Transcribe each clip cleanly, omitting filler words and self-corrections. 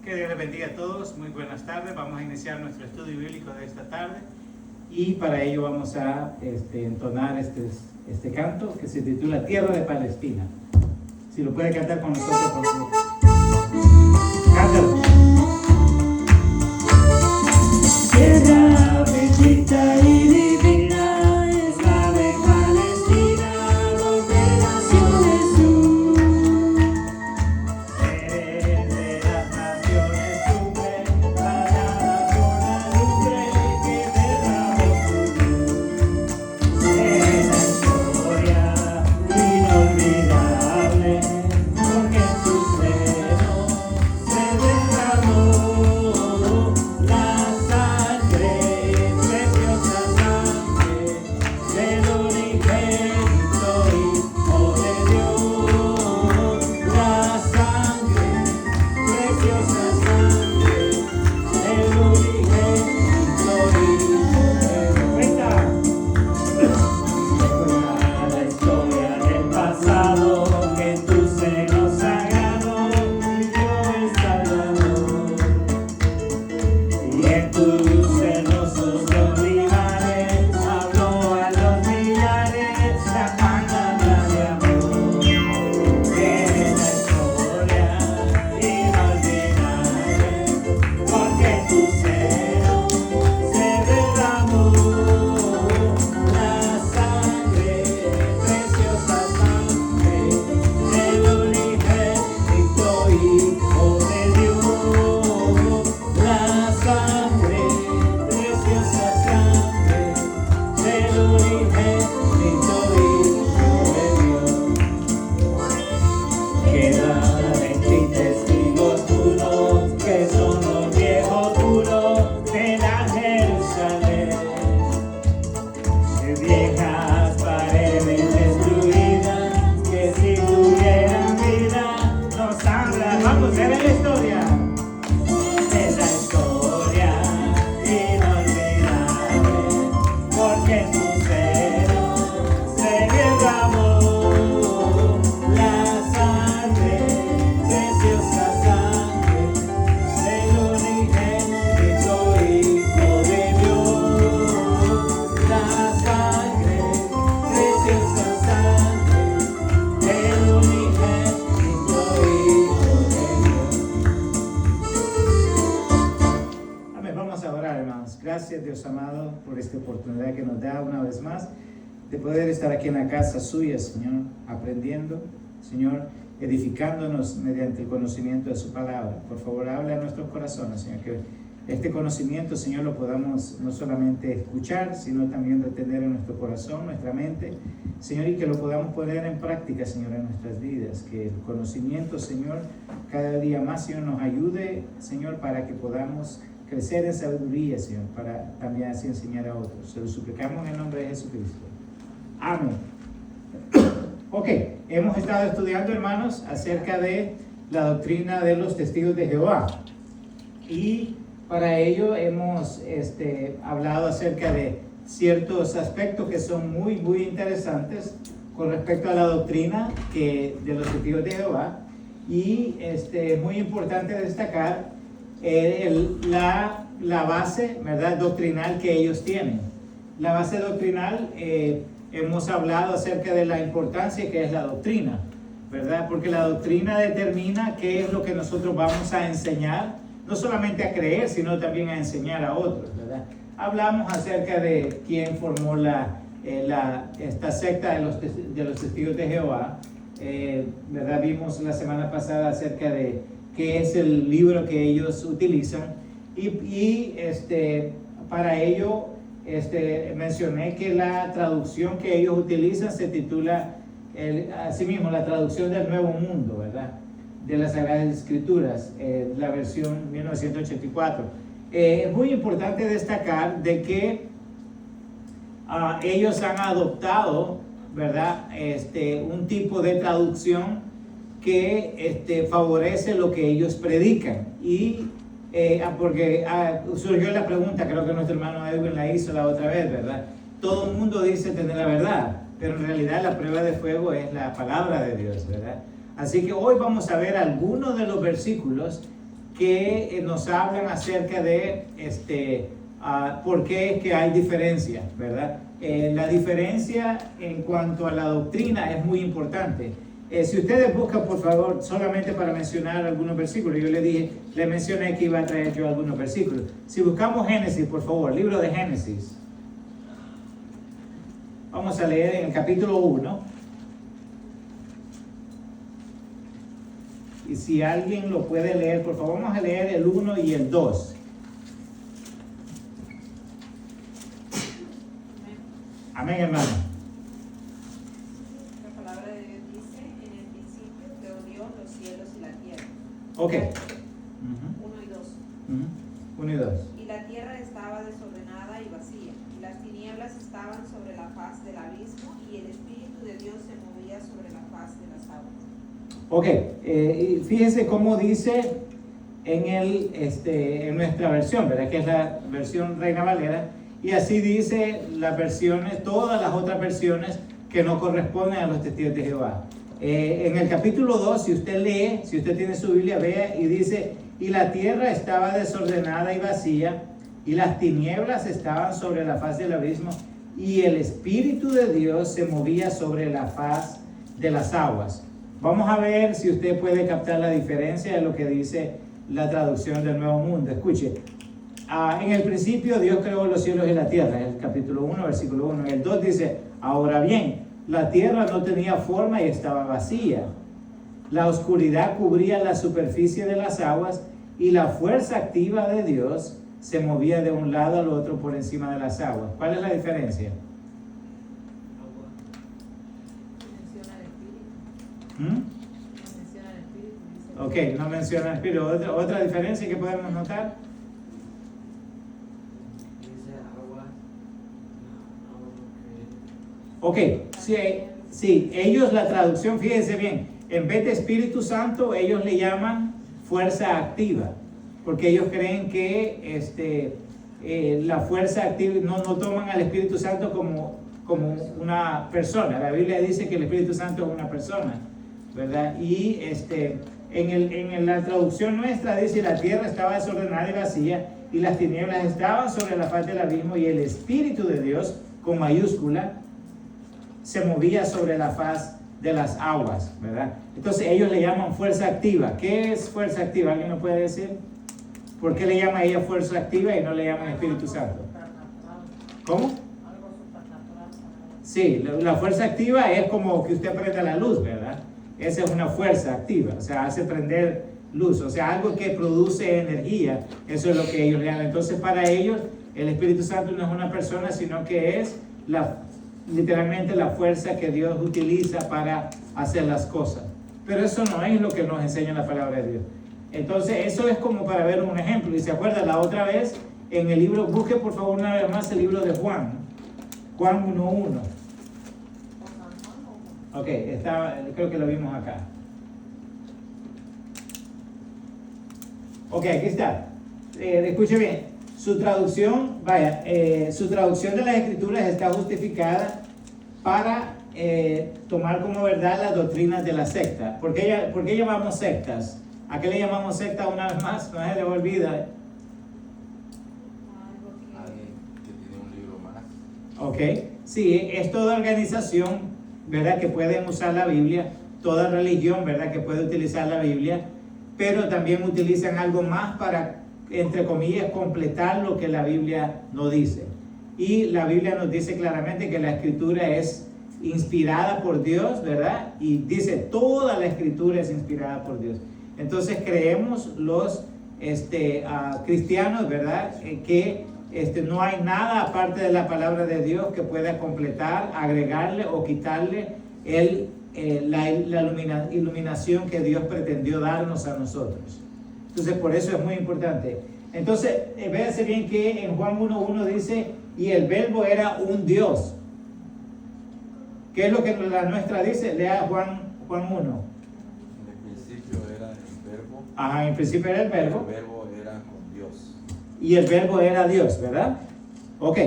Que Dios les bendiga a todos. Muy buenas tardes. Vamos a iniciar nuestro estudio bíblico de esta tarde. Y para ello vamos a entonar este canto que se titula Tierra de Palestina. Si lo puede cantar con nosotros, por favor. Cántalo. Tierra bendita y divina es la de Palestina, donde nació Jesús. Eres de las naciones cumbre, bañada por la lumbre que derramó su luz. Es la historia inolvidable, porque en su seno se derramó la sangre, preciosa sangre del unigénito Hijo de Dios. La sangre, preciosa sangre del unigénito Hijo de Dios. Recuerda la historia del pasado, que en tu seno sagrado vivió el Salvador. Y en tus hermosos olivares habló a los millares la palabra de amor. Eres la historia inolvidable, porque en tu seno se derramó la sangre, preciosa sangre del unigénito Hijo de Dios. La sangre, preciosa sangre del unigénito Hijo de Dios. Quedan en ti testigos puros, que son los viejos muros de la Jerusalén. De viejas paredes destruidas, que si tuvieran vida nos hablan. Vamos a ver la historia. Es la historia inolvidable, porque en tu seno se derramó la sangre, preciosa sangre del unigénito Hijo de Dios. La sangre, preciosa sangre del unigénito Hijo de Dios. Amén. Vamos a orar, hermanos. Gracias, Dios amado, por esta oportunidad que nos da una vez más de poder estar aquí en la casa suya, Señor, aprendiendo, Señor, edificándonos mediante el conocimiento de su palabra. Por favor, habla a nuestros corazones, Señor, que este conocimiento, Señor, lo podamos no solamente escuchar, sino también retener en nuestro corazón, nuestra mente, Señor, y que lo podamos poner en práctica, Señor, en nuestras vidas. Que el conocimiento, Señor, cada día más, Señor, nos ayude, Señor, para que podamos crecer en sabiduría, Señor, para también así enseñar a otros. Se lo suplicamos en el nombre de Jesucristo. Amén. Ok, hemos estado estudiando, hermanos, acerca de la doctrina de los testigos de Jehová. Y para ello hemos hablado acerca de ciertos aspectos que son muy, muy interesantes con respecto a la doctrina de los testigos de Jehová. Y es muy importante destacar la base, ¿verdad?, doctrinal que ellos tienen. La base doctrinal, hemos hablado acerca de la importancia que es la doctrina, ¿verdad? Porque la doctrina determina qué es lo que nosotros vamos a enseñar, no solamente a creer, sino también a enseñar a otros, ¿verdad? Hablamos acerca de quién formó esta secta de los testigos de Jehová, ¿verdad? Vimos la semana pasada acerca de qué es el libro que ellos utilizan y para ello mencioné que la traducción que ellos utilizan se titula asimismo la traducción del Nuevo Mundo, ¿verdad?, de las Sagradas Escrituras, la versión 1984. Es muy importante destacar de que ellos han adoptado, ¿verdad?, un tipo de traducción que favorece lo que ellos predican. Y porque surgió la pregunta, creo que nuestro hermano Edwin la hizo la otra vez, ¿verdad? Todo el mundo dice tener la verdad, pero en realidad la prueba de fuego es la palabra de Dios, ¿verdad? Así que hoy vamos a ver algunos de los versículos que nos hablan acerca de por qué es que hay diferencia, ¿verdad? La diferencia en cuanto a la doctrina es muy importante. Si ustedes buscan, por favor, solamente para mencionar algunos versículos, yo le mencioné que iba a traer yo algunos versículos. Si buscamos Génesis, por favor, libro de Génesis. Vamos a leer en el capítulo 1. Y si alguien lo puede leer, por favor, vamos a leer el 1 y el 2. Amén, hermano. La palabra de Dios dice, en el principio creó Dios los cielos y la tierra. Ok. 1 y 2. 1 y 2. Y la tierra estaba desordenada y vacía, y las tinieblas estaban sobre la faz del abismo, y el Espíritu de Dios se movía sobre la faz de las aguas. Ok, fíjense cómo dice en nuestra versión, ¿verdad? Que es la versión Reina Valera. Y así dice las versiones, todas las otras versiones que no corresponden a los testigos de Jehová. En el capítulo 2, si usted lee, si usted tiene su Biblia, vea y dice, y la tierra estaba desordenada y vacía, y las tinieblas estaban sobre la faz del abismo, y el Espíritu de Dios se movía sobre la faz de las aguas. Vamos a ver si usted puede captar la diferencia de lo que dice la traducción del Nuevo Mundo. Escuche. En el principio Dios creó los cielos y la tierra, en el capítulo 1, versículo 1. En el 2 dice, ahora bien, la tierra no tenía forma y estaba vacía. La oscuridad cubría la superficie de las aguas y la fuerza activa de Dios se movía de un lado al otro por encima de las aguas. ¿Cuál es la diferencia? Menciona el Espíritu. ¿Mm? No menciona el Espíritu. Dice Ok, no menciona el Espíritu. ¿Otra diferencia que podemos notar? Ok, sí, ellos la traducción, fíjense bien, en vez de Espíritu Santo, ellos le llaman fuerza activa, porque ellos creen que la fuerza activa, no toman al Espíritu Santo como una persona. La Biblia dice que el Espíritu Santo es una persona, ¿verdad? Y en la traducción nuestra dice, la tierra estaba desordenada y vacía, y las tinieblas estaban sobre la faz del abismo, y el Espíritu de Dios, con mayúscula, se movía sobre la faz de las aguas, ¿verdad? Entonces ellos le llaman fuerza activa. ¿Qué es fuerza activa? ¿Alguien me puede decir? ¿Por qué le llama ella fuerza activa y no le llaman Espíritu Santo? ¿Cómo? algo supernatural. Sí, la fuerza activa es como que usted prenda la luz, ¿verdad? Esa es una fuerza activa, o sea, hace prender luz, o sea, algo que produce energía, eso es lo que ellos le llaman. Entonces para ellos el Espíritu Santo no es una persona, sino que es literalmente la fuerza que Dios utiliza para hacer las cosas. Pero eso no es lo que nos enseña la palabra de Dios. Entonces eso es como para ver un ejemplo. Y se acuerda la otra vez en el libro, busque por favor una vez más el libro de Juan 1:1. Ok, creo que lo vimos acá. Ok, aquí está. Escuche bien. Su traducción, su traducción de las Escrituras está justificada para tomar como verdad las doctrinas de la secta. ¿Por qué llamamos sectas? ¿A qué le llamamos secta una vez más? No se le olvida. Alguien que tiene un libro más. Ok, sí, es toda organización, ¿verdad? Que pueden usar la Biblia, toda religión, ¿verdad? Que puede utilizar la Biblia, pero también utilizan algo más para, entre comillas, completar lo que la Biblia no dice. Y la Biblia nos dice claramente que la Escritura es inspirada por Dios, ¿verdad? Y dice, toda la Escritura es inspirada por Dios. Entonces creemos los cristianos, ¿verdad? Que no hay nada aparte de la palabra de Dios que pueda completar, agregarle o quitarle la iluminación que Dios pretendió darnos a nosotros. Entonces por eso es muy importante. Entonces véanse bien que en Juan 1:1 dice, y el verbo era un Dios. ¿Qué es lo que la nuestra dice? Lea Juan 1. En el principio era el verbo. Ajá, en el principio era el verbo. El verbo era con Dios. Y el verbo era Dios, ¿verdad? Ok.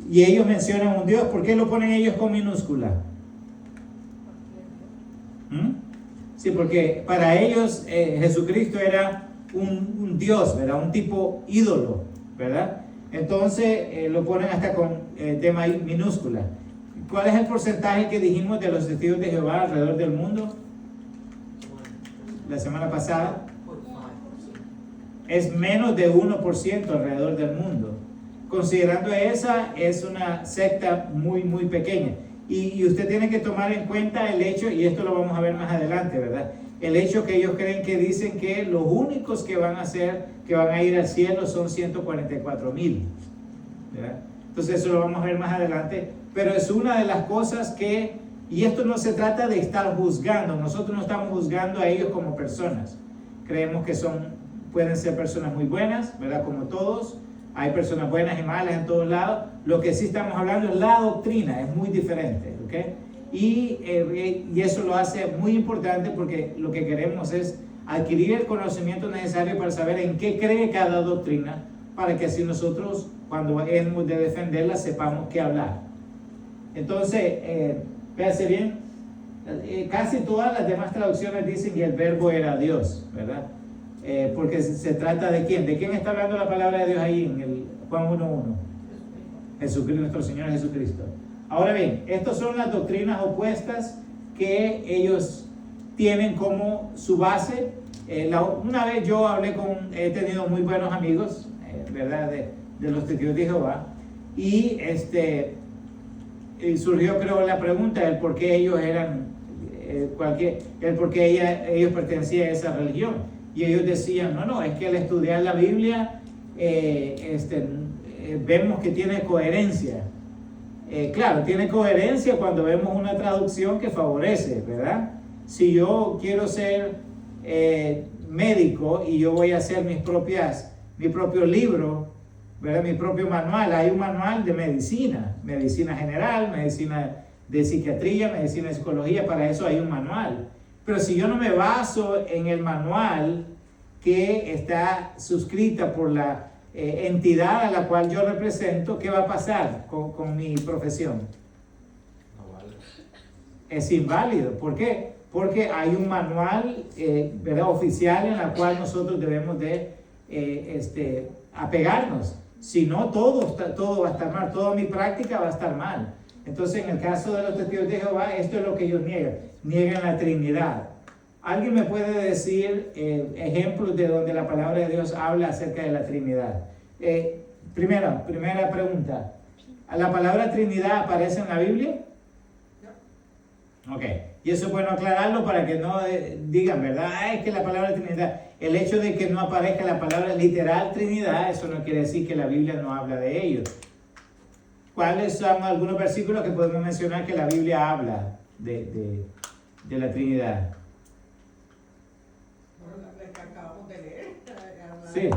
Y ellos mencionan un Dios. ¿Por qué lo ponen ellos con minúscula? Sí, porque para ellos Jesucristo era un dios, ¿verdad? Un tipo ídolo, ¿verdad? Entonces lo ponen hasta con D minúscula. ¿Cuál es el porcentaje que dijimos de los testigos de Jehová alrededor del mundo? La semana pasada. Es menos de 1% alrededor del mundo. Considerando esa, es una secta muy, muy pequeña. Y usted tiene que tomar en cuenta el hecho, y esto lo vamos a ver más adelante, ¿verdad? El hecho que ellos creen que dicen que los únicos que van a ir al cielo son 144,000, ¿verdad? Entonces eso lo vamos a ver más adelante, pero es una de las cosas que, y esto no se trata de estar juzgando, nosotros no estamos juzgando a ellos como personas, creemos que pueden ser personas muy buenas, ¿verdad? Como todos, hay personas buenas y malas en todos lados. Lo que sí estamos hablando es la doctrina, es muy diferente, ¿ok? Y eso lo hace muy importante porque lo que queremos es adquirir el conocimiento necesario para saber en qué cree cada doctrina, para que así nosotros, cuando hemos de defenderla, sepamos qué hablar. Entonces, véase bien, casi todas las demás traducciones dicen que el verbo era Dios, ¿verdad? Porque se trata de quién. ¿De quién está hablando la palabra de Dios ahí en el Juan 1:1? Jesucristo, nuestro Señor Jesucristo. Ahora bien, estas son las doctrinas opuestas que ellos tienen como su base. Una vez yo he tenido muy buenos amigos, ¿verdad? De los testigos de Jehová. Y surgió, creo, la pregunta del por qué ellos eran, ellos pertenecían a esa religión. Y ellos decían, no, es que al estudiar la Biblia vemos que tiene coherencia. Claro, tiene coherencia cuando vemos una traducción que favorece, ¿verdad? Si yo quiero ser médico y yo voy a hacer mi propio libro, ¿verdad? Mi propio manual, hay un manual de medicina general, medicina de psiquiatría, medicina de psicología, para eso hay un manual. Pero si yo no me baso en el manual que está suscrita por la entidad a la cual yo represento, ¿qué va a pasar con mi profesión? No vale. Es inválido. ¿Por qué? Porque hay un manual ¿verdad? Oficial en la cual nosotros debemos de apegarnos. Si no, todo va a estar mal, toda mi práctica va a estar mal. Entonces, en el caso de los testigos de Jehová, esto es lo que ellos niegan la Trinidad. ¿Alguien me puede decir ejemplos de donde la palabra de Dios habla acerca de la Trinidad? Primera pregunta. ¿La palabra Trinidad aparece en la Biblia? No. Ok. Y eso es bueno aclararlo para que no digan, ¿verdad? Es que la palabra Trinidad, el hecho de que no aparezca la palabra literal Trinidad, eso no quiere decir que la Biblia no habla de ellos. ¿Cuáles son algunos versículos que podemos mencionar que la Biblia habla de la Trinidad? Bueno, la que acabamos de Sí, leer.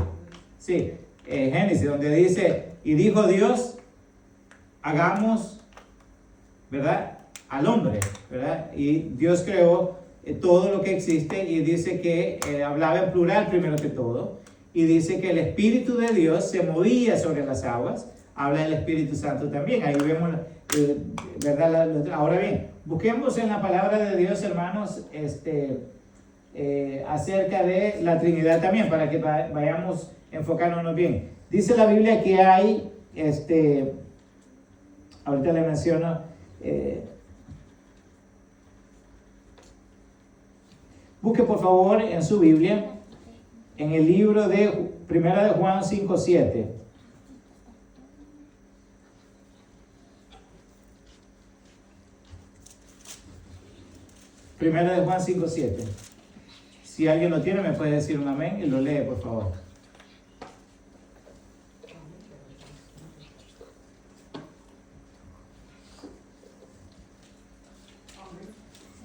sí. Génesis, donde dice, y dijo Dios, hagamos, ¿verdad? Al hombre, ¿verdad? Y Dios creó todo lo que existe y dice que hablaba en plural primero que todo. Y dice que el Espíritu de Dios se movía sobre las aguas. Habla del Espíritu Santo también. Ahí vemos, ¿verdad? Ahora bien, busquemos en la palabra de Dios, hermanos, acerca de la Trinidad también, para que vayamos enfocándonos bien. Dice la Biblia que hay, ahorita le menciono, busque por favor en su Biblia, en el libro de 1 de Juan 5:7. Primera de Juan 5:7. Si alguien lo tiene, me puede decir un amén y lo lee, por favor.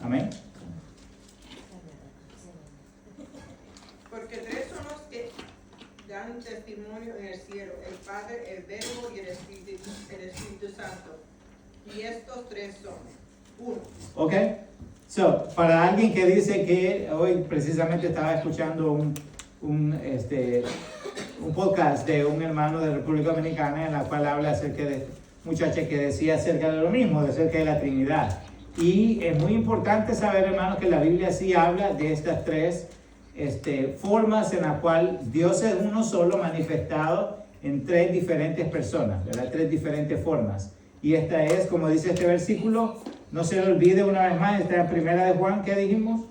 Amén. Porque tres son los que dan testimonio en el cielo: el Padre, el Verbo y el Espíritu Santo. Y estos tres son uno. Ok. So, para alguien que dice que hoy precisamente estaba escuchando un podcast de un hermano de República Dominicana en la cual habla acerca de muchacha que decía acerca de lo mismo, acerca de la Trinidad. Y es muy importante saber, hermanos, que la Biblia sí habla de estas tres formas en la cual Dios es uno solo manifestado en tres diferentes personas, ¿verdad? Tres diferentes formas. Y esta es, como dice este versículo, no se le olvide una vez más, está en Primera de Juan, ¿qué dijimos?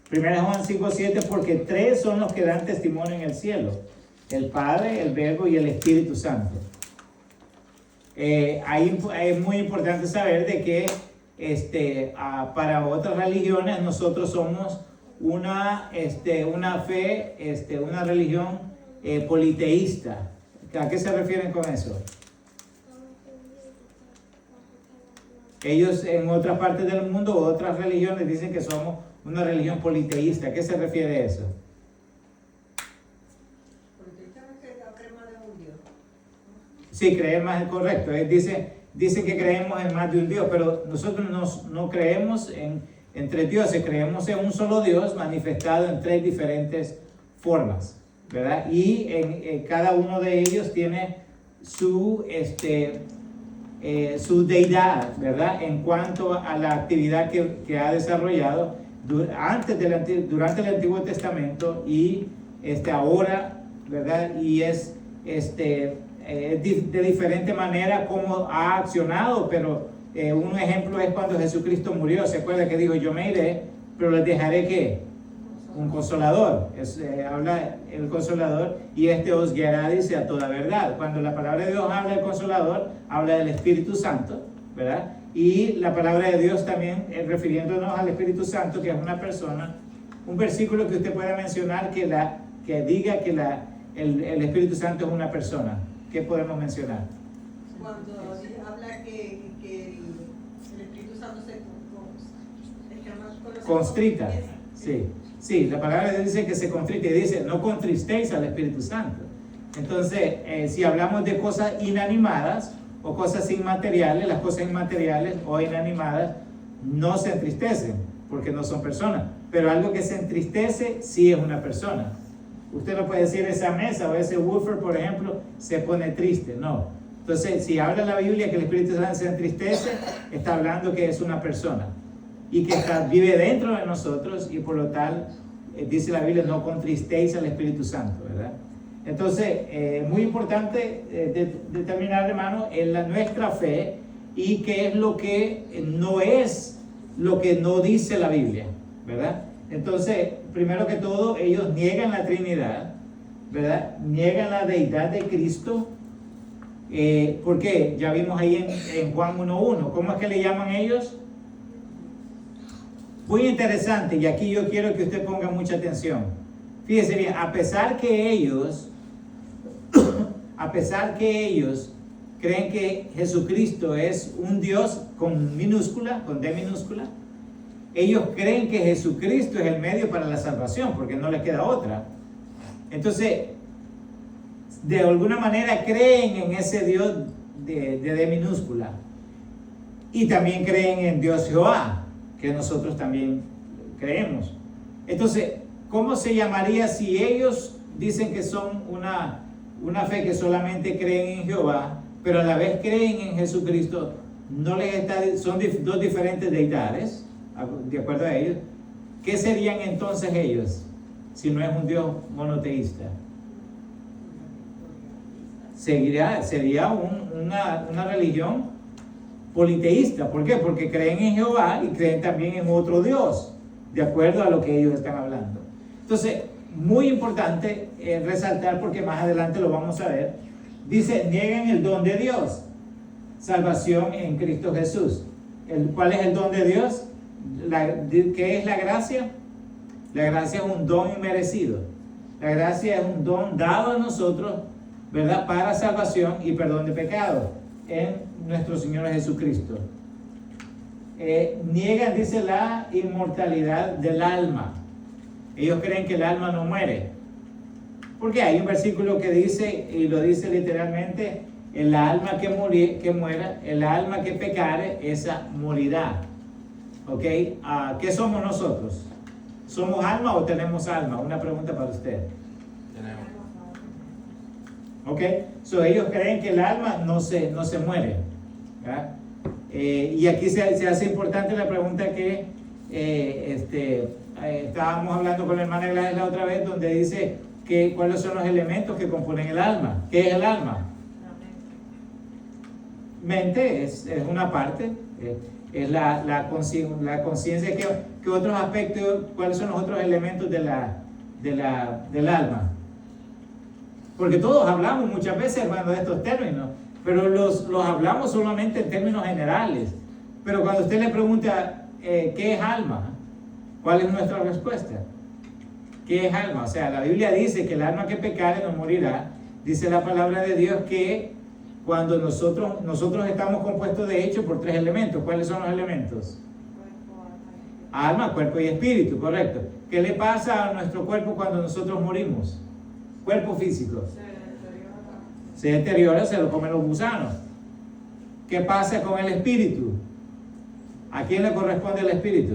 Primera de Juan 5:7, porque tres son los que dan testimonio en el cielo: el Padre, el Verbo y el Espíritu Santo. Ahí es muy importante saber de que para otras religiones nosotros somos una fe, una religión politeísta. ¿A qué se refieren con eso? Ellos en otras partes del mundo, otras religiones dicen que somos una religión politeísta. ¿A qué se refiere eso? Sí, creer más es correcto. Dicen que creemos en más de un Dios, pero nosotros no creemos en tres dioses, creemos en un solo Dios manifestado en tres diferentes formas, ¿verdad? Y en cada uno de ellos tiene su deidad, ¿verdad? En cuanto a la actividad que ha desarrollado durante el Antiguo Testamento y ahora, ¿verdad? Y es de diferente manera como ha accionado, pero un ejemplo es cuando Jesucristo murió. ¿Se acuerda que dijo: yo me iré, pero les dejaré ¿qué? Un consolador. Habla el consolador, y os guiará, dice, a toda verdad. Cuando la palabra de Dios habla del consolador, habla del Espíritu Santo, ¿verdad? Y la palabra de Dios también, refiriéndonos al Espíritu Santo, que es una persona, un versículo que usted pueda mencionar que diga que el Espíritu Santo es una persona. ¿Qué podemos mencionar? Cuando habla que el Espíritu Santo se constrita. Sí, la palabra de Dios dice que se constrita, y dice: no contristéis al Espíritu Santo. Entonces, si hablamos de cosas inanimadas o cosas inmateriales, las cosas inmateriales o inanimadas no se entristecen porque no son personas, pero algo que se entristece sí es una persona. Usted no puede decir: esa mesa o ese woofer, por ejemplo, se pone triste. No. Entonces, si habla la Biblia que el Espíritu Santo se entristece, está hablando que es una persona y que vive dentro de nosotros, y por lo tal, dice la Biblia: no contristéis al Espíritu Santo, ¿verdad? Entonces, muy importante determinar, hermano, en nuestra fe y qué es lo que no es lo que no dice la Biblia, ¿verdad? Entonces, primero que todo, ellos niegan la Trinidad, ¿verdad? Niegan la deidad de Cristo. ¿Por qué? Ya vimos ahí en Juan 1:1. ¿Cómo es que le llaman ellos? Muy interesante, y aquí yo quiero que usted ponga mucha atención. Fíjese bien, a pesar que ellos creen que Jesucristo es un Dios con minúscula, con D minúscula, ellos creen que Jesucristo es el medio para la salvación, porque no les queda otra. Entonces, de alguna manera creen en ese Dios de D minúscula, y también creen en Dios Jehová, que nosotros también creemos. Entonces, ¿cómo se llamaría si ellos dicen que son una fe que solamente creen en Jehová, pero a la vez creen en Jesucristo? Son dos diferentes deidades, de acuerdo a ellos. ¿Qué serían entonces ellos si no es un Dios monoteísta? Sería una religión politeísta. ¿Por qué? Porque creen en Jehová y creen también en otro Dios, de acuerdo a lo que ellos están hablando. Entonces, muy importante resaltar, porque más adelante lo vamos a ver. Dice: niegan el don de Dios, salvación en Cristo Jesús. ¿Cuál es el don de Dios? ¿Qué es la gracia? La gracia es un don inmerecido. La gracia es un don dado a nosotros, ¿verdad? Para salvación y perdón de pecados en nuestro Señor Jesucristo. Niegan, dice, la inmortalidad del alma. Ellos creen que el alma no muere. Porque hay un versículo que dice, y lo dice literalmente: el alma que muera, el alma que pecare, esa morirá. ¿Ok? ¿Qué somos nosotros? ¿Somos alma o tenemos alma? Una pregunta para usted. Tenemos. ¿Ok? So, ellos creen que el alma no se muere, ¿verdad? Y aquí se hace importante la pregunta que estábamos hablando con la hermana Gladys la otra vez, donde dice que cuáles son los elementos que componen el alma. ¿Qué es el alma? Mente es una parte, es la conciencia. ¿Qué otros aspectos, cuáles son los otros elementos del alma? Porque todos hablamos muchas veces, hermano, de estos términos, pero los hablamos solamente en términos generales. Pero cuando usted le pregunta, ¿qué es alma? ¿Cuál es nuestra respuesta? ¿Qué es alma? O sea, la Biblia dice que el alma que pecare no morirá. Dice la palabra de Dios que cuando nosotros estamos compuestos de hecho por tres elementos. ¿Cuáles son los elementos? Alma, cuerpo y espíritu, correcto. ¿Qué le pasa a nuestro cuerpo cuando nosotros morimos? Cuerpo físico. Se deteriora, se lo comen los gusanos. ¿Qué pasa con el espíritu? ¿A quién le corresponde el espíritu?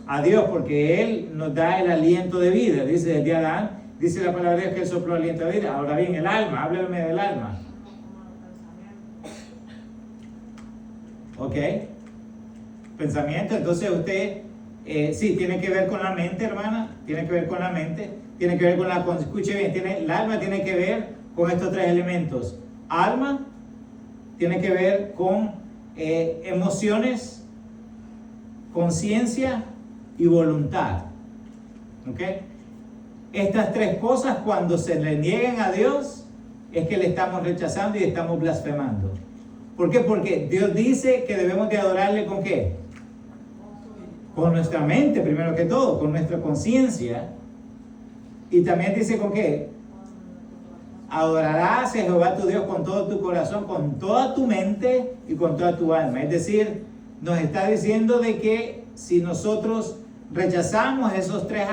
A Dios, porque Él nos da el aliento de vida. Dice desde Adán, dice la palabra de Dios que Él sopló aliento de vida. Ahora bien, el alma, háblame del alma. ¿Ok? Pensamiento, entonces usted, sí, tiene que ver con la mente, hermana, tiene que ver con la mente, tiene que ver con escuche bien, el alma tiene que ver con estos tres elementos. Alma tiene que ver con emociones, conciencia y voluntad. ¿Ok? Estas tres cosas, cuando se le niegan a Dios, es que le estamos rechazando y estamos blasfemando. ¿Por qué? Porque Dios dice que debemos de adorarle ¿con qué? Con nuestra mente, primero que todo, con nuestra conciencia. Y también dice ¿con qué? Adorarás a Jehová tu Dios con todo tu corazón, con toda tu mente y con toda tu alma. Es decir, nos está diciendo de que si nosotros rechazamos esos tres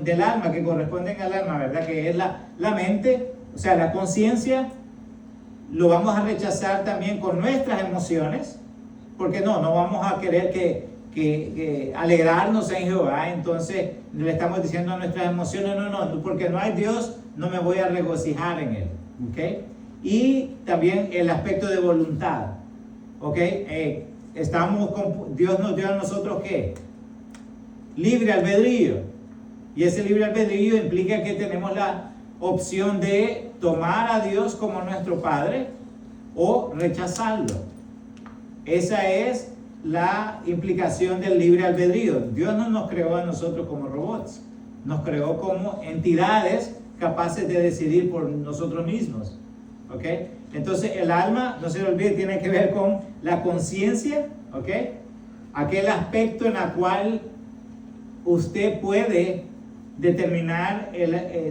del alma que corresponden al alma, ¿verdad? Que es la mente, o sea, la conciencia, lo vamos a rechazar también con nuestras emociones, porque no vamos a querer que alegrarnos en Jehová. Entonces le estamos diciendo a nuestras emociones, no, porque no hay Dios, no me voy a regocijar en Él. ¿Okay? Y también el aspecto de voluntad. ¿Okay? Dios nos dio a nosotros ¿qué? Libre albedrío. Y ese libre albedrío implica que tenemos la opción de tomar a Dios como nuestro Padre o rechazarlo. Esa es la implicación del libre albedrío. Dios no nos creó a nosotros como robots, nos creó como entidades capaces de decidir por nosotros mismos. ¿Ok? Entonces el alma, no se le olvide, tiene que ver con la conciencia, ¿ok? Aquel aspecto en el cual usted puede determinar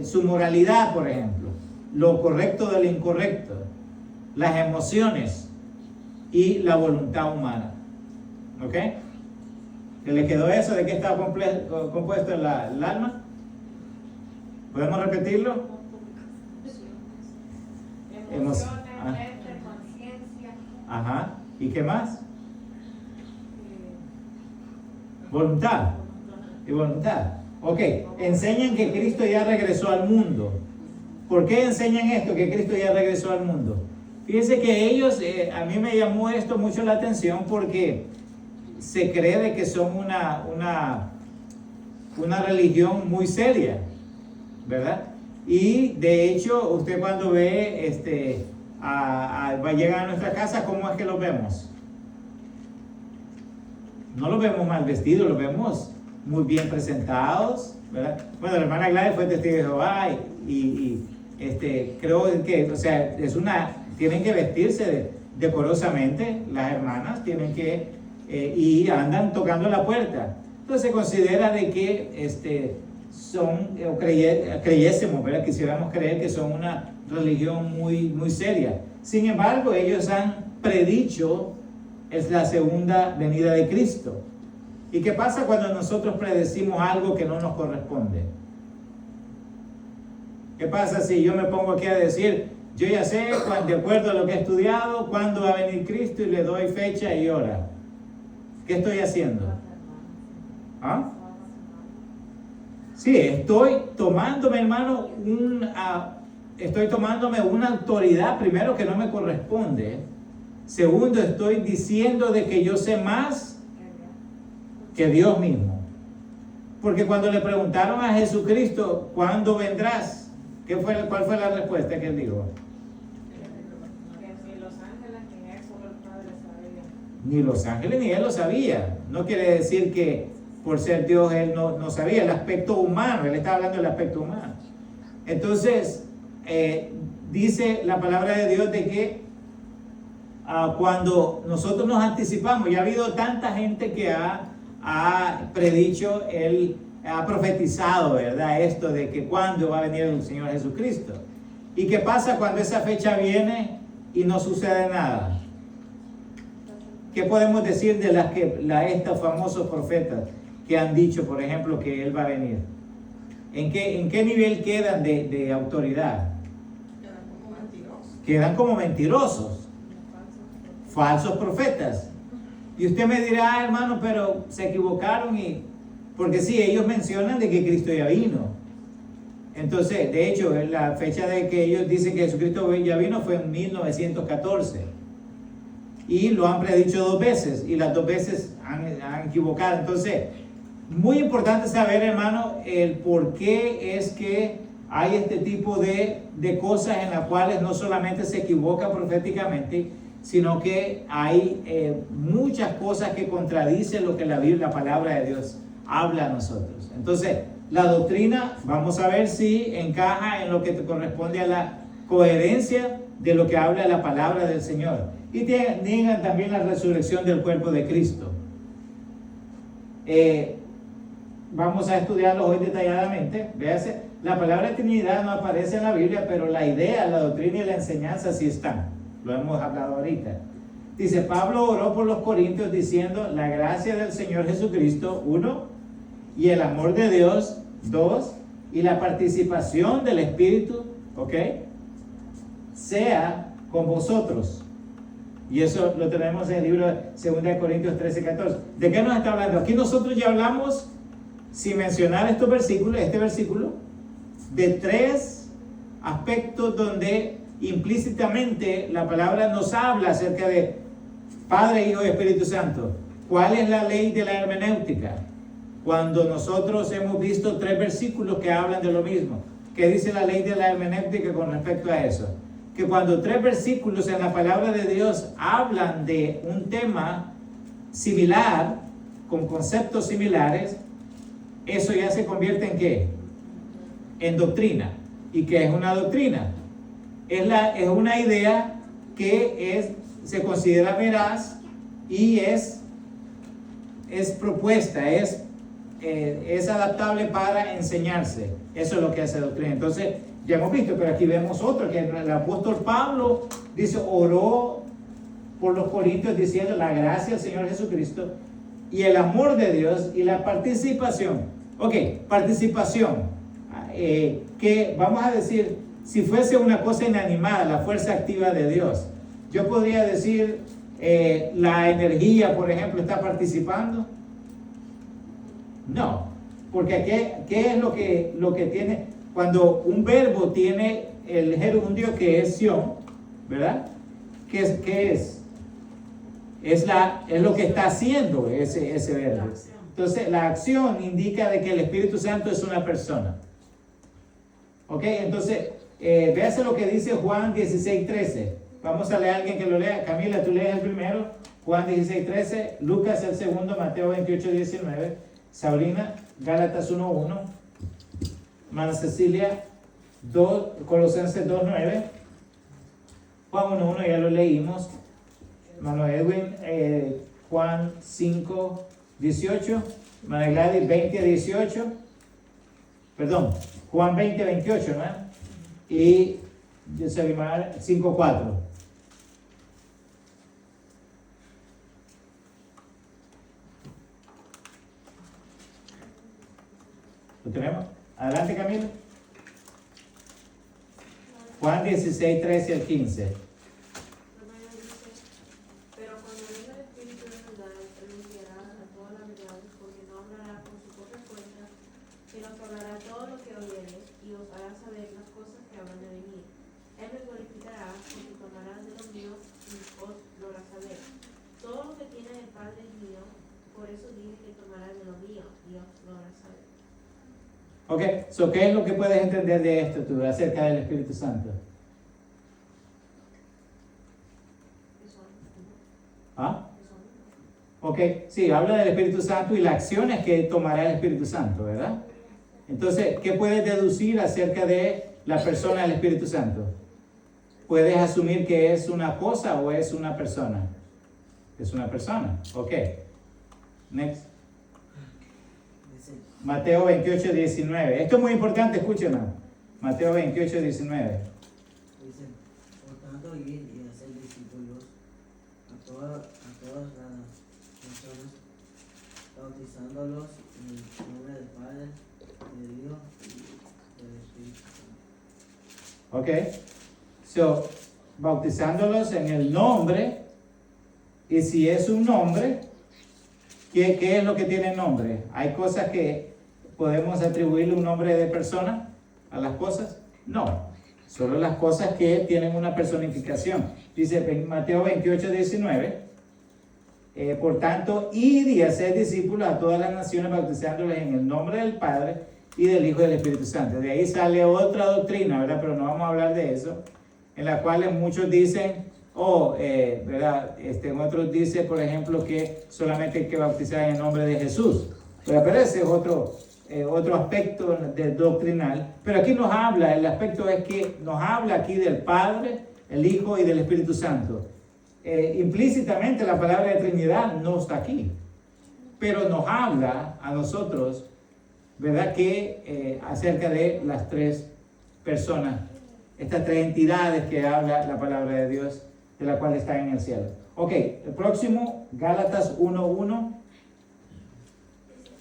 su moralidad, por ejemplo, lo correcto de lo incorrecto, las emociones y la voluntad humana. ¿Ok? ¿Que le quedó eso? ¿De qué está compuesto el alma? ¿Podemos repetirlo? Emociones, mente, conciencia. Ajá. ¿Y qué más? Voluntad. Y voluntad. Ok, enseñan que Cristo ya regresó al mundo. ¿Por qué enseñan esto, que Cristo ya regresó al mundo? Fíjense que ellos, a mí me llamó esto mucho la atención porque se cree de que son una religión muy seria, ¿verdad? Y de hecho, usted cuando ve, va a llegar a nuestra casa, ¿cómo es que los vemos? No los vemos mal vestidos, los vemos muy bien presentados, ¿verdad? Bueno, la hermana Gladys fue testigo de Jehová y creo que, o sea, tienen que vestirse decorosamente, las hermanas tienen que, y andan tocando la puerta. Entonces se considera de que son, o creyésemos, ¿verdad? Quisiéramos creer que son una religión muy, muy seria. Sin embargo, ellos han predicho es la segunda venida de Cristo. ¿Y qué pasa cuando nosotros predecimos algo que no nos corresponde? ¿Qué pasa si yo me pongo aquí a decir, yo ya sé, de acuerdo a lo que he estudiado, cuándo va a venir Cristo y le doy fecha y hora? ¿Qué estoy haciendo? ¿Ah? Sí, estoy tomándome, hermano, estoy tomándome una autoridad, primero, que no me corresponde. Segundo, estoy diciendo de que yo sé más que Dios mismo. Porque cuando le preguntaron a Jesucristo, ¿cuándo vendrás? ¿Cuál fue la respuesta que él dijo? Que si los ángeles ni eso el Padre sabía. Ni los ángeles ni él lo sabía. No quiere decir que por ser Dios él no sabía el aspecto humano. Él está hablando del aspecto humano. Entonces, dice la palabra de Dios de que cuando nosotros nos anticipamos, ya ha habido tanta gente que ha predicho, él ha profetizado, ¿verdad? Esto de que cuándo va a venir el Señor Jesucristo. ¿Y qué pasa cuando esa fecha viene y no sucede nada? ¿Qué podemos decir de estos famosos profetas que han dicho, por ejemplo, que Él va a venir? ¿En qué nivel quedan de autoridad? Quedan como mentirosos. Quedan como mentirosos, falsos profetas. Y usted me dirá, hermano, pero se equivocaron porque sí, ellos mencionan de que Cristo ya vino. Entonces, de hecho, la fecha de que ellos dicen que Jesucristo ya vino fue en 1914. Y lo han predicho 2 veces y las 2 veces han equivocado. Entonces, muy importante saber, hermano, el por qué es que hay este tipo de cosas en las cuales no solamente se equivoca proféticamente, sino que hay muchas cosas que contradicen lo que la palabra de Dios habla a nosotros. Entonces, la doctrina, vamos a ver si encaja en lo que corresponde a la coherencia de lo que habla la palabra del Señor. Y niegan también la resurrección del cuerpo de Cristo. Vamos a estudiarlo hoy detalladamente. Véase, la palabra Trinidad no aparece en la Biblia, pero la idea, la doctrina y la enseñanza sí están. Lo hemos hablado ahorita. Dice, Pablo oró por los corintios diciendo, la gracia del Señor Jesucristo, 1, y el amor de Dios, 2, y la participación del Espíritu, ¿ok? Sea con vosotros. Y eso lo tenemos en el libro de 2 Corintios 13, 14. ¿De qué nos está hablando? Aquí nosotros ya hablamos, sin mencionar este versículo, de 3 aspectos donde implícitamente la palabra nos habla acerca de Padre, Hijo y Espíritu Santo. ¿Cuál es la ley de la hermenéutica? Cuando nosotros hemos visto 3 versículos que hablan de lo mismo. ¿Qué dice la ley de la hermenéutica con respecto a eso? Que cuando 3 versículos en la palabra de Dios hablan de un tema similar, con conceptos similares, eso ya se convierte en ¿qué? En doctrina. ¿Y qué es una doctrina? Es una idea que se considera veraz y es propuesta, es adaptable para enseñarse. Eso es lo que hace doctrina. Entonces, ya hemos visto, pero aquí vemos otro, que el apóstol Pablo dice, oró por los corintios diciendo la gracia del Señor Jesucristo y el amor de Dios y la participación. Ok, participación. Que vamos a decir, si fuese una cosa inanimada, la fuerza activa de Dios, yo podría decir, la energía, por ejemplo, está participando. No, porque ¿qué es lo que tiene? Cuando un verbo tiene el gerundio que es sion, ¿verdad? ¿Qué es? Es lo que está haciendo ese verbo. Entonces, la acción indica de que el Espíritu Santo es una persona. ¿Ok? Entonces, véase lo que dice Juan 16:13. Vamos a leer a alguien que lo lea. Camila, tú lees el primero. Juan 16:13. Lucas el segundo. Mateo 28:19. Sabrina, Gálatas 1:1. Hermana Cecilia, Colosenses 2:9. Juan 1:1, ya lo leímos. Hermano Edwin, Juan 5:18. Hermana Gladys 20:18. Perdón, Juan 20:28, ¿no? Y Yosemar 5:4. ¿Lo tenemos? Adelante, Camilo. Juan 16:13 al 15. Pero cuando venga el Espíritu de verdad, Él nos guiará a toda la verdad, porque no hablará con su propia fuerza, sino que hablará todo lo que oyeres y os hará saber las cosas que habrán de venir. Él me glorificará, porque tomará de lo mío y os lo hará saber. Todo lo que tiene el Padre es mío, por eso dije que tomará de lo mío y os lo hará saber. Ok, so, ¿qué es lo que puedes entender de esto tú acerca del Espíritu Santo? ¿Ah? Ok, sí, habla del Espíritu Santo y las acciones que tomará el Espíritu Santo, ¿verdad? Entonces, ¿qué puedes deducir acerca de la persona del Espíritu Santo? ¿Puedes asumir que es una cosa o es una persona? Es una persona, ok. Next. Mateo 28, 19. Esto es muy importante, escúchenlo. Mateo 28, 19. Dice, por tanto, ir y hacer discípulos a todas las personas, bautizándolos en el nombre del Padre, del Hijo y del Espíritu Santo. Ok. So, bautizándolos en el nombre. Y si es un nombre, ¿qué es lo que tiene nombre? ¿Hay cosas que podemos atribuirle un nombre de persona a las cosas? No. Solo las cosas que tienen una personificación. Dice en Mateo 28, 19. Por tanto, id y hacer discípulos a todas las naciones, bautizándoles en el nombre del Padre y del Hijo y del Espíritu Santo. De ahí sale otra doctrina, ¿verdad? Pero no vamos a hablar de eso. En la cual muchos dicen, ¿verdad? Otros dicen, por ejemplo, que solamente hay que bautizar en el nombre de Jesús. Pero ese es otro aspecto doctrinal. Pero aquí nos habla, el aspecto es que nos habla aquí del Padre, el Hijo y del Espíritu Santo. Implícitamente la palabra de Trinidad no está aquí. Pero nos habla a nosotros, ¿verdad? Que acerca de las tres personas, estas tres entidades que habla la palabra de Dios, de la cual está en el cielo. Ok, el próximo, Gálatas 1:1.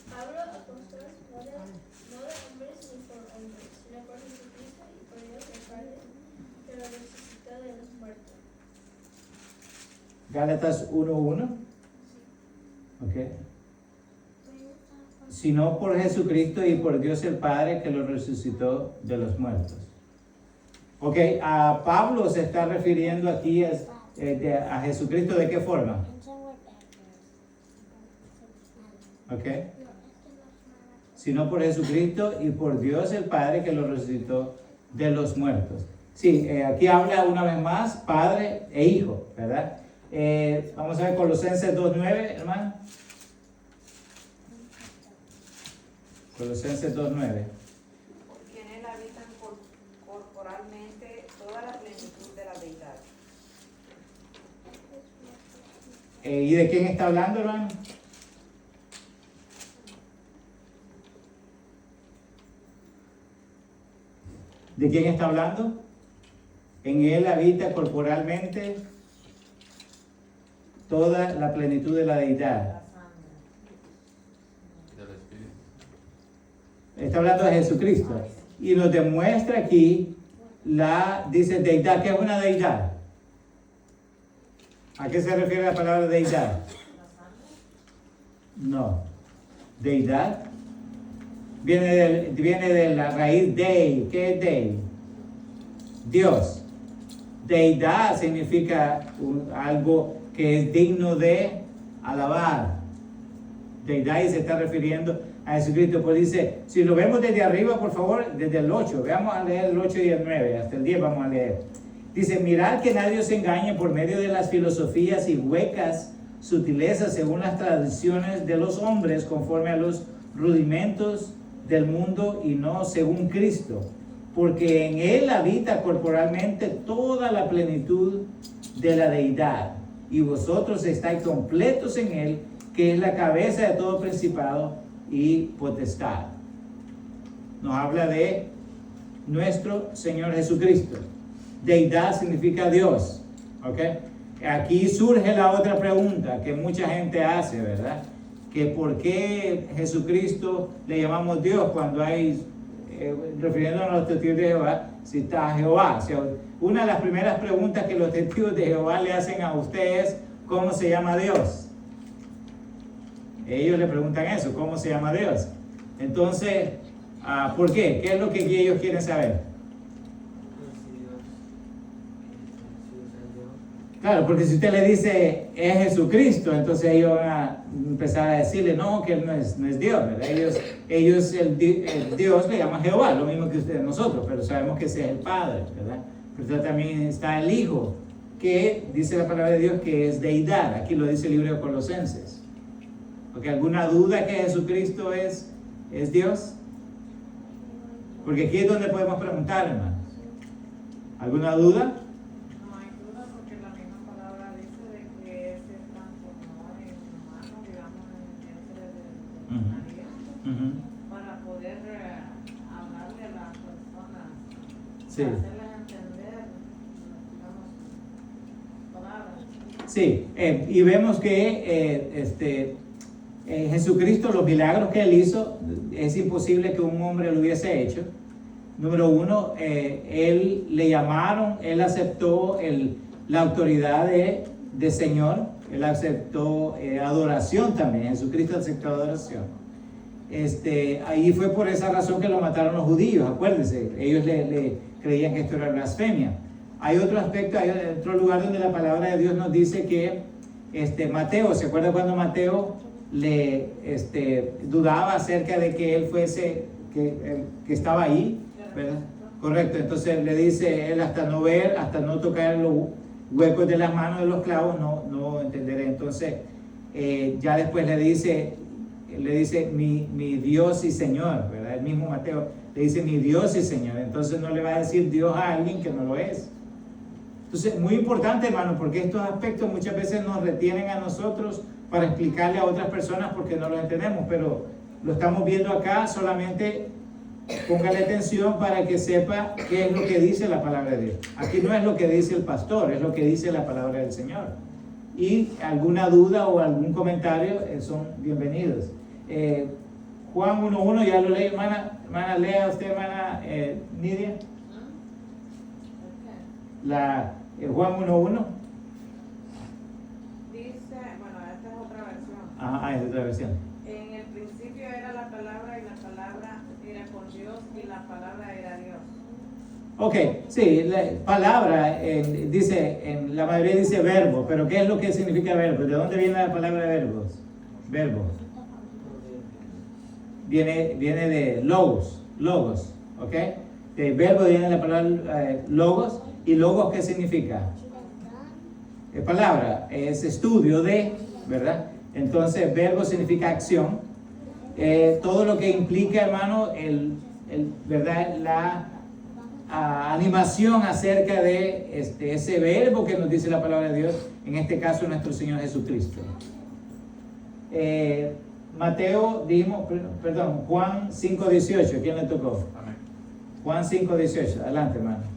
Pablo, apóstol, no de hombres ni por hombres, sino por Jesucristo y por Dios el Padre, que lo resucitó de los muertos. Gálatas 1:1. Ok. Sino por Jesucristo y por Dios el Padre, que lo resucitó de los muertos. Ok, a Pablo se está refiriendo aquí a Jesucristo, ¿de qué forma? Ok. Sino por Jesucristo y por Dios el Padre, que lo resucitó de los muertos. Sí, aquí habla una vez más Padre e Hijo, ¿verdad? Vamos a ver Colosenses 2:9, hermano. Colosenses 2:9. Porque en él habitan corporalmente toda la plenitud de la deidad. ¿Y de quién está hablando, hermano? ¿De quién está hablando? En él habita corporalmente toda la plenitud de la deidad. Del Espíritu. Está hablando de Jesucristo. Y nos demuestra aquí dice deidad. ¿Qué es una deidad? ¿A qué se refiere la palabra deidad? No. Deidad viene de la raíz dei. ¿Qué es dei? Dios. Deidad significa algo que es digno de alabar. Deidad, y se está refiriendo a Jesucristo. Pues dice, si lo vemos desde arriba, por favor, desde el 8, veamos a leer el 8 y el 9, hasta el 10 vamos a leer. Dice, mirad que nadie os engañe por medio de las filosofías y huecas sutilezas según las tradiciones de los hombres, conforme a los rudimentos del mundo y no según Cristo. Porque en él habita corporalmente toda la plenitud de la deidad. Y vosotros estáis completos en él, que es la cabeza de todo principado y potestad. Nos habla de nuestro Señor Jesucristo. Deidad significa Dios. ¿Ok? Aquí surge la otra pregunta que mucha gente hace, ¿verdad? Que por qué Jesucristo le llamamos Dios cuando hay, refiriéndonos a los testigos de Jehová, si está Jehová. O sea, una de las primeras preguntas que los testigos de Jehová le hacen a ustedes es, ¿cómo se llama Dios? Ellos le preguntan eso, ¿cómo se llama Dios? Entonces, ¿por qué? ¿Qué es lo que ellos quieren saber? Claro, porque si usted le dice es Jesucristo, entonces ellos van a empezar a decirle no, que él no es Dios, ¿verdad? Ellos el Dios le llaman Jehová, lo mismo que ustedes nosotros, pero sabemos que ese es el Padre, ¿verdad? Pero también está el Hijo, que dice la palabra de Dios que es deidad. Aquí lo dice el libro de Colosenses. ¿Porque alguna duda que Jesucristo es Dios? Porque aquí es donde podemos preguntar, hermanos. ¿Alguna duda? No hay duda porque la misma palabra dice de que se transformó en humano, digamos, en el vientre de María, para poder hablarle a las personas, Sí. hacerles entender, digamos, palabras. Sí, y vemos que Jesucristo, los milagros que él hizo, es imposible que un hombre lo hubiese hecho. Número uno, él le llamaron, él aceptó la autoridad de Señor, él aceptó adoración también, Jesucristo aceptó adoración. Ahí fue por esa razón que lo mataron los judíos, acuérdense, ellos le creían que esto era blasfemia. Hay otro aspecto, hay otro lugar donde la palabra de Dios nos dice que Mateo, ¿se acuerda cuando Mateo le dudaba acerca de que él fuese, que estaba ahí, ¿verdad? Correcto, entonces le dice él hasta no ver, hasta no tocar los huecos de las manos de los clavos, no entenderé. Entonces ya después le dice mi Dios y Señor, ¿verdad? El mismo Mateo le dice mi Dios y Señor, entonces no le va a decir Dios a alguien que no lo es. Entonces, muy importante, hermano, porque estos aspectos muchas veces nos retienen a nosotros para explicarle a otras personas porque no los entendemos, pero lo estamos viendo acá, solamente póngale atención para que sepa qué es lo que dice la palabra de Dios. Aquí no es lo que dice el pastor, es lo que dice la palabra del Señor. Y alguna duda o algún comentario son bienvenidos. Juan 1.1, ya lo leí, hermana, lea usted, hermana Nidia. Juan 1.1. Dice, bueno, esta es otra versión. Ah, es otra versión. En el principio era la palabra y la palabra era con Dios y la palabra era Dios. Ok, sí, la palabra dice, en la mayoría dice verbo, pero ¿qué es lo que significa verbo? ¿De dónde viene la palabra verbos? Verbo. Viene de logos, ¿ok? De verbo viene la palabra logos, y logos ¿qué significa? Palabra, es estudio de, ¿verdad? Entonces verbo significa acción. Todo lo que implica, hermano, ¿verdad? La animación acerca de ese verbo que nos dice la palabra de Dios, en este caso nuestro Señor Jesucristo. Mateo, Juan 5.18, ¿quién le tocó? Amén. Juan 5.18, adelante, hermano.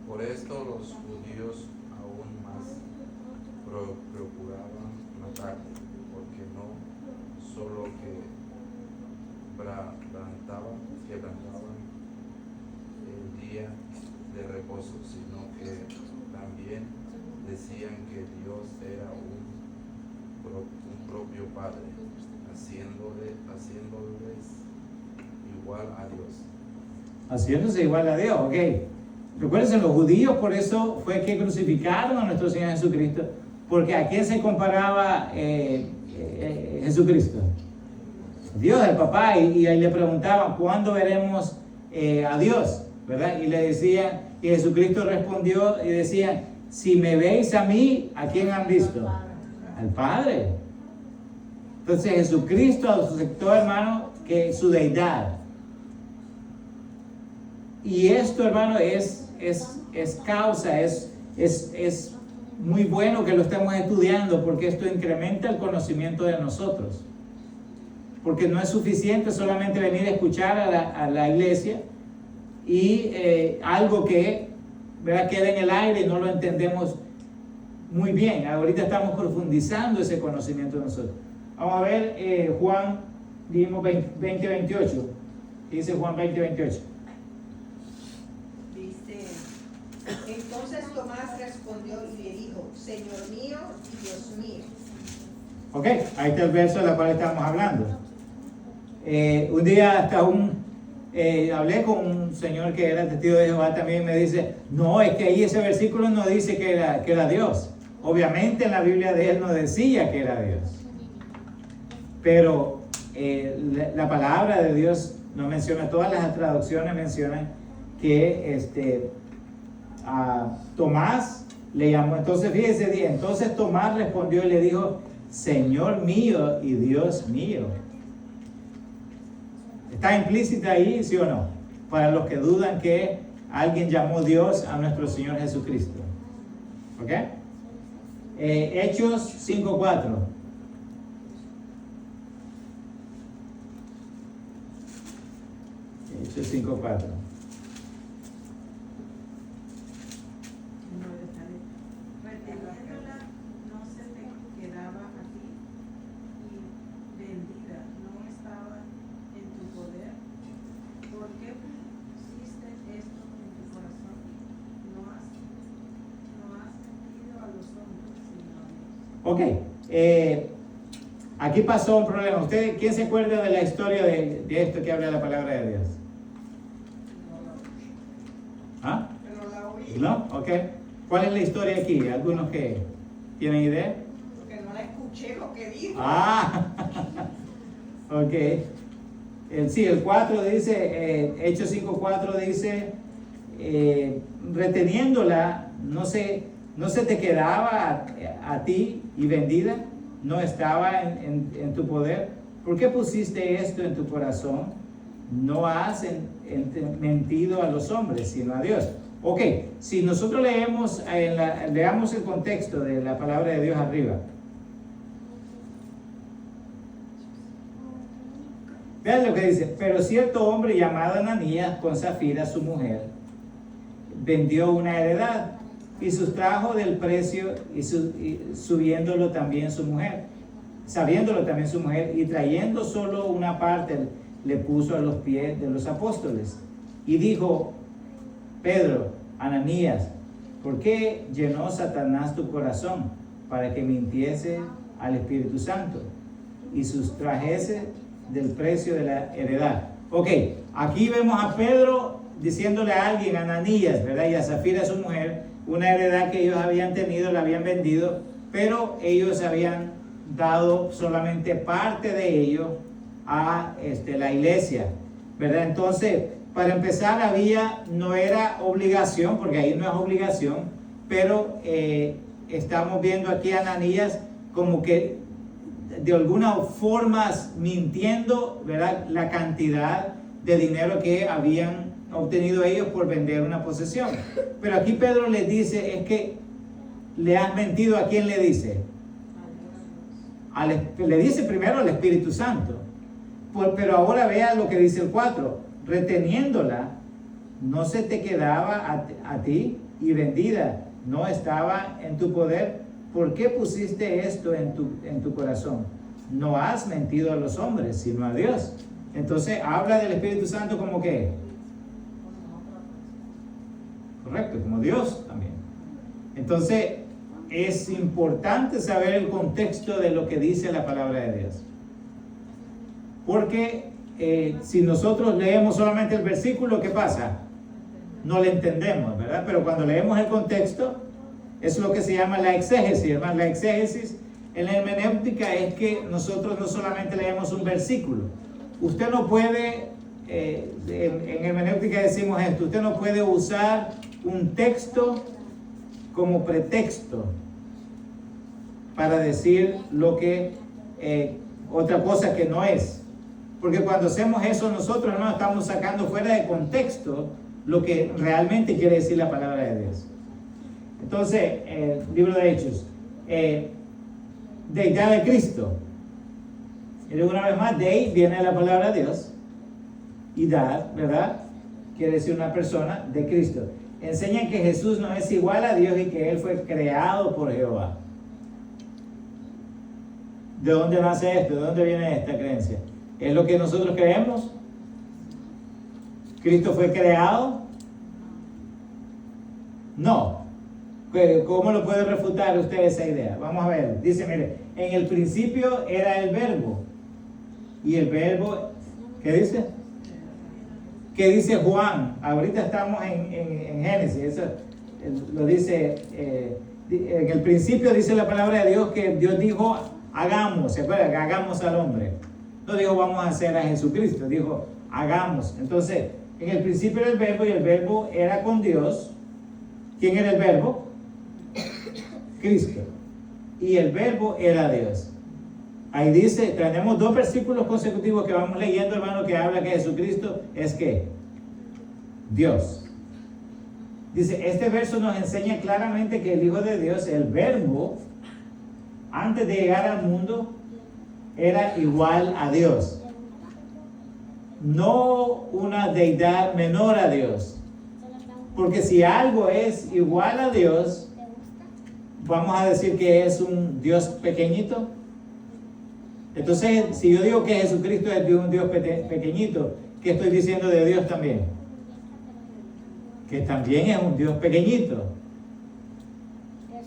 Por esto los judíos aún más procuraban matarle, porque no solo quebrantaban el día de reposo, sino que también decían que Dios era un propio Padre, haciéndoles igual a Dios. Haciéndose igual a Dios, ok. Recuerden, los judíos por eso fue que crucificaron a nuestro Señor Jesucristo, porque ¿a quién se comparaba Jesucristo? Dios, el papá, y ahí le preguntaban, ¿cuándo veremos a Dios? ¿Verdad? Y le decían, y Jesucristo respondió y decía, si me veis a mí, ¿a quién han visto? Al Padre. Entonces Jesucristo aceptó, hermano, que su deidad. Y esto, hermano, es causa, es muy bueno que lo estemos estudiando, porque esto incrementa el conocimiento de nosotros. Porque no es suficiente solamente venir a escuchar a la iglesia y algo que, ¿verdad?, queda en el aire y no lo entendemos muy bien. Ahorita estamos profundizando ese conocimiento de nosotros. Vamos a ver Juan, dijimos 20:28. ¿Qué dice Juan 20:28? Entonces Tomás respondió y le dijo, Señor mío y Dios mío. Ok, ahí está el verso del cual estamos hablando. Un día hasta un hablé con un señor que era testigo de Jehová también, me dice, no, es que ahí ese versículo no dice que era Dios. Obviamente en la Biblia de él no decía que era Dios. Pero la palabra de Dios no menciona, todas las traducciones mencionan que a Tomás le llamó. Entonces fíjese, entonces Tomás respondió y le dijo, Señor mío y Dios mío. ¿Está implícita ahí, sí o no? Para los que dudan que alguien llamó Dios a nuestro Señor Jesucristo. ¿Ok? Hechos 5:4. Hechos 5:4. Reteniéndola no se te quedaba a ti y vendida no estaba en tu poder. ¿Por qué pusiste esto en tu corazón? No has mentido a los hombres, sino a Dios. Ok, aquí pasó un problema. ¿Usted, quién se acuerda de la historia de esto que habla la palabra de Dios? ¿Ah? Pero la oí. ¿No? Ok. ¿Cuál es la historia aquí? ¿Algunos que tienen idea? Porque no la escuché lo que dijo. Ah, ok. El 4 dice, Hechos 5:4 dice, reteniéndola, no se te quedaba a ti y vendida, no estaba en tu poder. ¿Por qué pusiste esto en tu corazón? No has mentido a los hombres, sino a Dios. Ok, si nosotros leamos el contexto de la palabra de Dios arriba. Vean lo que dice, pero cierto hombre llamado Ananías con Zafira, su mujer, vendió una heredad y sustrajo del precio y sabiéndolo también su mujer, y trayendo solo una parte, le puso a los pies de los apóstoles y dijo, Pedro, Ananías, ¿por qué llenó Satanás tu corazón para que mintiese al Espíritu Santo y sustrajese del precio de la heredad? Ok, aquí vemos a Pedro diciéndole a alguien, Ananías, ¿verdad? Y a Zafira, su mujer, una heredad que ellos habían tenido, la habían vendido, pero ellos habían dado solamente parte de ello a la iglesia, ¿verdad? Entonces, para empezar, no era obligación, porque ahí no es obligación, pero estamos viendo aquí a Ananías como que de alguna forma mintiendo, ¿verdad? La cantidad de dinero que habían obtenido ellos por vender una posesión. Pero aquí Pedro les dice, es que le has mentido. ¿A quién le dice? Le dice primero al Espíritu Santo. Pero ahora vea lo que dice el 4. Reteniéndola, no se te quedaba a ti y vendida, no estaba en tu poder. ¿Por qué pusiste esto en tu corazón? No has mentido a los hombres, sino a Dios. Entonces habla del Espíritu Santo como que, correcto, como Dios también. Entonces es importante saber el contexto de lo que dice la palabra de Dios. Porque si nosotros leemos solamente el versículo, ¿qué pasa? No le entendemos, ¿verdad? Pero cuando leemos el contexto, es lo que se llama la exégesis, hermano. La exégesis en la hermenéutica es que nosotros no solamente leemos un versículo. Usted no puede, en hermenéutica decimos esto, usted no puede usar un texto como pretexto para decir lo que, otra cosa que no es. Porque cuando hacemos eso nosotros, hermano, estamos sacando fuera de contexto lo que realmente quiere decir la palabra de Dios. Entonces, libro de Hechos, deidad de Cristo. Y una vez más, de ahí viene la palabra de Dios. Y dad, ¿verdad? Quiere decir una persona de Cristo. Enseñan que Jesús no es igual a Dios y que Él fue creado por Jehová. ¿De dónde nace esto? ¿De dónde viene esta creencia? ¿Es lo que nosotros creemos? ¿Cristo fue creado? No. ¿Cómo lo puede refutar usted esa idea? Vamos a ver. Dice, mire, en el principio era el verbo. Y el verbo, ¿qué dice? ¿Qué dice Juan? Ahorita estamos en Génesis, eso lo dice, en el principio dice la palabra de Dios que Dios dijo, hagamos, ¿se acuerdan? Hagamos al hombre. No dijo vamos a hacer a Jesucristo, dijo hagamos. Entonces, en el principio era el verbo y el verbo era con Dios. ¿Quién era el verbo? Cristo. Y el verbo era Dios. Ahí dice, tenemos 2 versículos consecutivos que vamos leyendo, hermano, que habla que Jesucristo es ¿qué? Dios. Dice, este verso nos enseña claramente que el Hijo de Dios, el verbo, antes de llegar al mundo, era igual a Dios. No una deidad menor a Dios. Porque si algo es igual a Dios, vamos a decir que es un Dios pequeñito. Entonces, si yo digo que Jesucristo es un Dios pequeñito, ¿qué estoy diciendo de Dios también? Que también es un Dios pequeñito.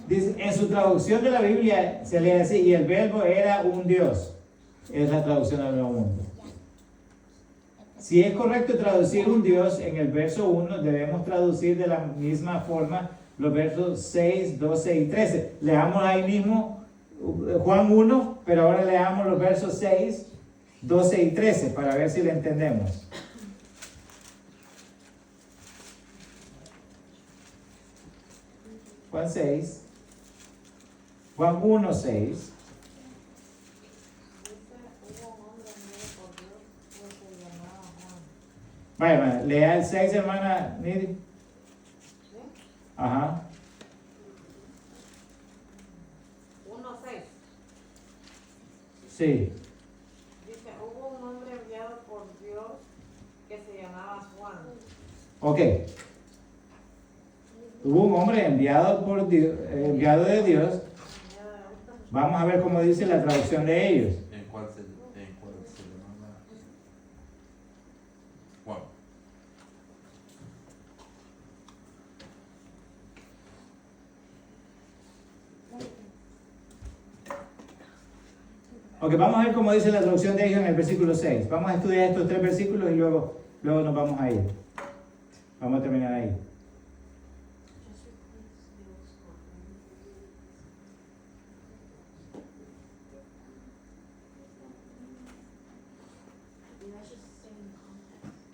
Dice, en su traducción de la Biblia se lee así, y el verbo era un Dios. Es la traducción del Nuevo Mundo. Si es correcto traducir un Dios en el verso 1, debemos traducir de la misma forma los versos 6, 12 y 13. Leamos ahí mismo Juan 1, pero ahora leamos los versos 6, 12 y 13 para ver si le entendemos. Juan 6, Juan 1, 6. Vaya, lea el 6, hermana Nidi. Ajá. 1:6. Sí. Dice, hubo un hombre enviado por Dios que se llamaba Juan. Ok. Hubo un hombre enviado por Dios, enviado de Dios. Vamos a ver cómo dice la traducción de ellos. ¿En cuál se llama? Juan. Ok, vamos a ver cómo dice la traducción de ellos en el versículo 6. Vamos a estudiar estos 3 versículos y luego nos vamos a ir. Vamos a terminar ahí.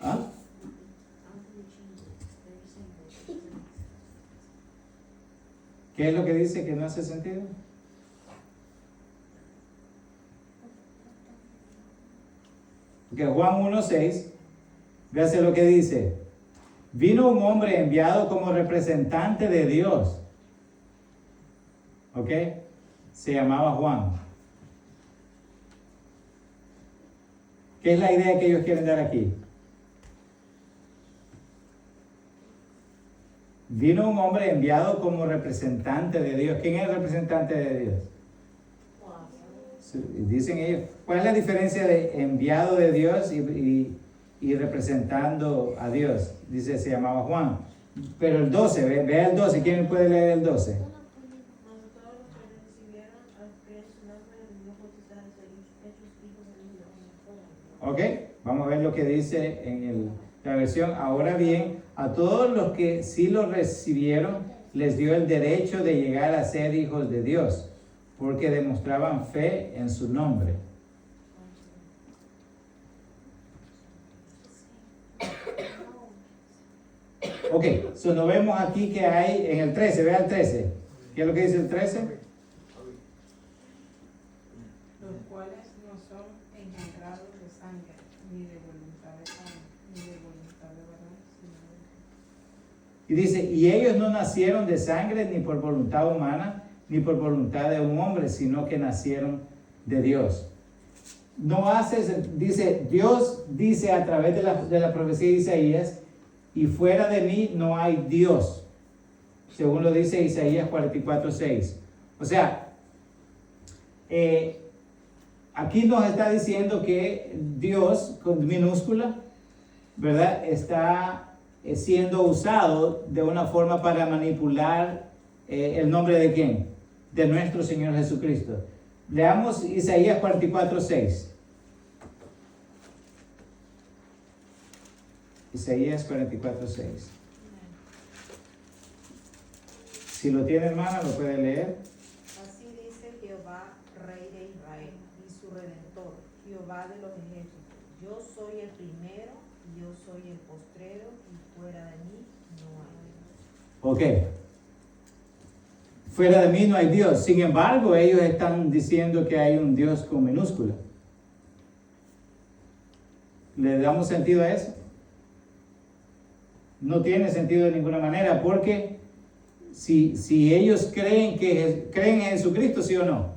¿Ah? ¿Qué es lo que dice que no hace sentido? Porque Juan 1:6, véase lo que dice. Vino un hombre enviado como representante de Dios. ¿Ok? Se llamaba Juan. ¿Qué es la idea que ellos quieren dar aquí? Vino un hombre enviado como representante de Dios. ¿Quién es el representante de Dios? Dicen ellos, ¿cuál es la diferencia de enviado de Dios y representando a Dios? Dice, se llamaba Juan. Pero el 12, vea el 12, ¿quién puede leer el 12? Ok, vamos a ver lo que dice en la versión. Ahora bien, a todos los que sí lo recibieron, les dio el derecho de llegar a ser hijos de Dios, porque demostraban fe en su nombre. Ok, so nos vemos aquí que hay en el 13, vea el 13. ¿Qué es lo que dice el 13? Los cuales no son engendrados de sangre, ni de voluntad de carne, ni de voluntad de varón, sino de Dios. Y dice, y ellos no nacieron de sangre ni por voluntad humana, ni por voluntad de un hombre, sino que nacieron de Dios. No haces, dice, Dios dice a través de la profecía de Isaías, y fuera de mí no hay Dios, según lo dice Isaías 44:6. O sea, aquí nos está diciendo que Dios, con minúscula, ¿verdad?, está siendo usado de una forma para manipular el nombre de ¿quién? De nuestro Señor Jesucristo. Leamos Isaías 44:6. Isaías 44:6. Si lo tiene, hermana, lo puede leer. Así dice Jehová, Rey de Israel, y su Redentor, Jehová de los ejércitos. Yo soy el primero, y yo soy el postrero, y fuera de mí no hay Dios. Ok. Fuera de mí no hay Dios. Sin embargo, ellos están diciendo que hay un Dios con minúscula. ¿Le damos sentido a eso? No tiene sentido de ninguna manera, porque si ellos creen en Jesucristo, ¿sí o no?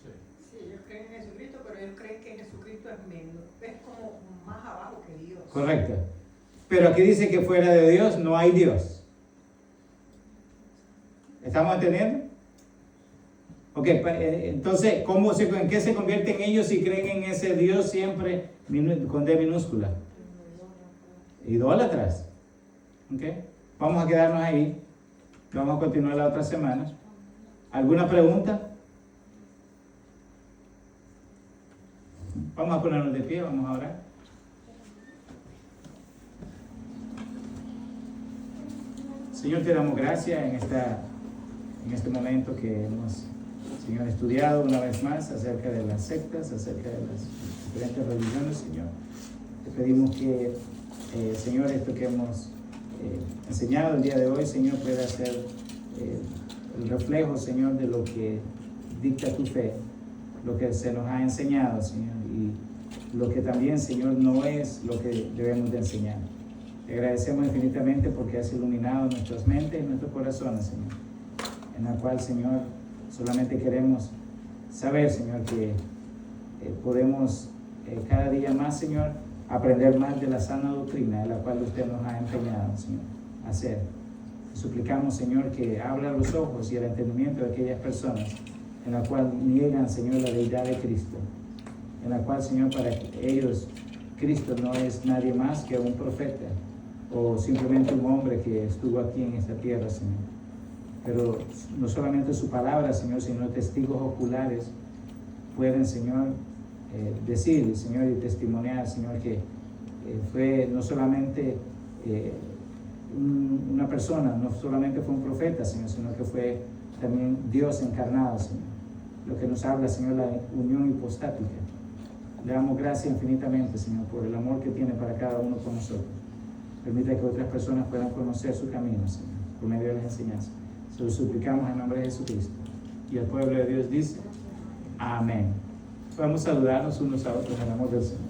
Sí. Sí, ellos creen en Jesucristo, pero ellos creen que Jesucristo es menos, es como más abajo que Dios. Correcto. Pero aquí dice que fuera de Dios no hay Dios. ¿Estamos entendiendo? Ok, entonces, ¿en qué se convierten ellos si creen en ese Dios siempre con D minúscula? Idólatras. Ok, vamos a quedarnos ahí. Vamos a continuar la otra semana. ¿Alguna pregunta? Vamos a ponernos de pie, vamos a orar. Señor, te damos gracias en este momento que hemos, Señor, estudiado una vez más acerca de las sectas, acerca de las diferentes religiones, Señor. Te pedimos que, Señor, esto que hemos enseñado el día de hoy, Señor, pueda ser el reflejo, Señor, de lo que dicta tu fe, lo que se nos ha enseñado, Señor, y lo que también, Señor, no es lo que debemos de enseñar. Te agradecemos infinitamente porque has iluminado nuestras mentes y nuestros corazones, Señor, en la cual, Señor, solamente queremos saber, Señor, que podemos cada día más, Señor, aprender más de la sana doctrina, de la cual usted nos ha empeñado, Señor, a hacer. Suplicamos, Señor, que abra los ojos y el entendimiento de aquellas personas en la cual niegan, Señor, la deidad de Cristo, en la cual, Señor, para ellos Cristo no es nadie más que un profeta o simplemente un hombre que estuvo aquí en esta tierra, Señor. Pero no solamente su palabra, Señor, sino testigos oculares pueden, Señor, decir, Señor, y testimoniar, Señor, que fue no solamente una persona, no solamente fue un profeta, Señor, sino que fue también Dios encarnado, Señor. Lo que nos habla, Señor, la unión hipostática. Le damos gracias infinitamente, Señor, por el amor que tiene para cada uno con nosotros. Permita que otras personas puedan conocer su camino, Señor, por medio de las enseñanzas. Se lo suplicamos en nombre de Jesucristo. Y el pueblo de Dios dice, amén. Vamos a saludarnos unos a otros en el amor del Señor.